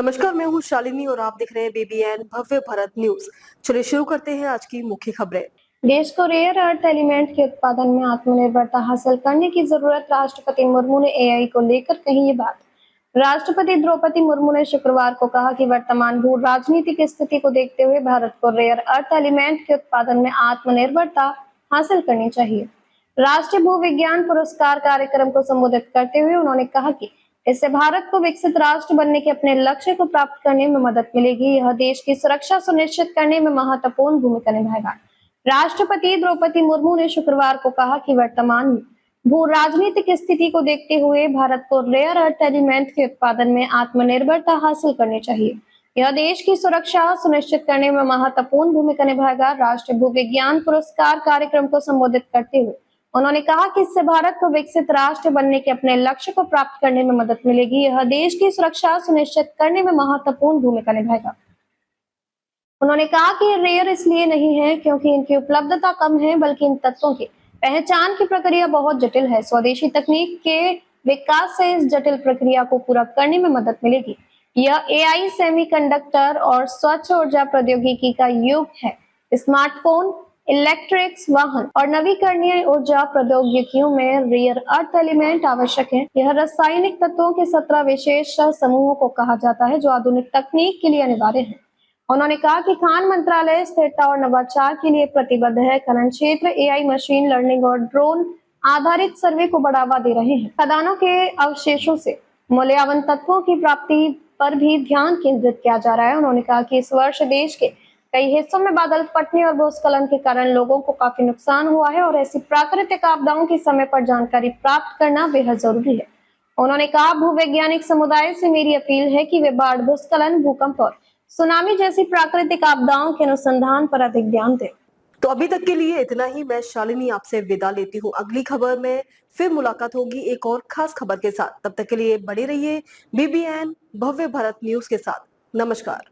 नमस्कार, मैं हूँ शालिनी और आप देख रहे हैं बीबीएन भव्य भारत न्यूज। चलिए शुरू करते हैं आज की मुख्य खबरें। देश को रेयर अर्थ एलिमेंट के उत्पादन में आत्मनिर्भरता हासिल करने की जरूरत, राष्ट्रपति मुर्मू ने एआई को लेकर कही ये बात। राष्ट्रपति द्रौपदी मुर्मू ने शुक्रवार को कहा कि वर्तमान भू राजनीतिक स्थिति को देखते हुए भारत को रेयर अर्थ एलिमेंट के उत्पादन में आत्मनिर्भरता हासिल करनी चाहिए। राष्ट्रीय भू विज्ञान पुरस्कार कार्यक्रम को संबोधित करते हुए उन्होंने कहा कि इससे भारत को विकसित राष्ट्र बनने के अपने लक्ष्य को प्राप्त करने में मदद मिलेगी। यह देश की सुरक्षा सुनिश्चित करने में महत्वपूर्ण भूमिका निभाएगा। राष्ट्रपति द्रौपदी मुर्मू ने शुक्रवार को कहा कि वर्तमान भू राजनीतिक स्थिति को देखते हुए भारत को रेयर अर्थ एलिमेंट के उत्पादन में आत्मनिर्भरता हासिल करनी चाहिए। यह देश की सुरक्षा सुनिश्चित करने में महत्वपूर्ण भूमिका निभाएगा। राष्ट्रीय भू विज्ञान पुरस्कार कार्यक्रम को संबोधित करते हुए उन्होंने कहा कि इससे भारत को विकसित राष्ट्र बनने के अपने लक्ष्य को प्राप्त करने में मदद मिलेगी। यह देश की सुरक्षा सुनिश्चित करने में महत्वपूर्ण भूमिका निभाएगा। उन्होंने कहा कि रेयर इसलिए नहीं है क्योंकि इनकी उपलब्धता कम है, बल्कि इन तत्वों की पहचान की प्रक्रिया बहुत जटिल है। स्वदेशी तकनीक के विकास से इस जटिल प्रक्रिया को पूरा करने में मदद मिलेगी। यह एआई, सेमीकंडक्टर और स्वच्छ ऊर्जा प्रौद्योगिकी का युग है। स्मार्टफोन, इलेक्ट्रिक्स वाहन और नवीकरणीय ऊर्जा प्रौद्योगिकियों में रेयर अर्थ एलिमेंट आवश्यक है। यह रासायनिक तत्वों के 17 विशेष समूहों को कहा जाता है जो आधुनिक तकनीक के लिए अनिवार्य है। उन्होंने कहा कि खान मंत्रालय स्थिरता और नवाचार के लिए प्रतिबद्ध है। खनन क्षेत्र एआई, मशीन लर्निंग और ड्रोन आधारित सर्वे को बढ़ावा दे रहे हैं। खदानों के अवशेषों से मूल्यवान तत्वों की प्राप्ति पर भी ध्यान केंद्रित किया जा रहा है। उन्होंने कहा कि इस वर्ष देश के कई हिस्सों में बादल फटने और भूस्खलन के कारण लोगों को काफी नुकसान हुआ है और ऐसी प्राकृतिक आपदाओं की समय पर जानकारी प्राप्त करना बेहद जरूरी है। उन्होंने कहा, भूवैज्ञानिक समुदाय से मेरी अपील है कि वे बाढ़, भूस्खलन, भूकंप और सुनामी जैसी प्राकृतिक आपदाओं के अनुसंधान पर अधिक ध्यान दें। तो अभी तक के लिए इतना ही। मैं शालिनी आपसे विदा लेती हूँ। अगली खबर में फिर मुलाकात होगी एक और खास खबर के साथ। तब तक के लिए बने रहिए बीबीएन भव्य भारत न्यूज के साथ। नमस्कार।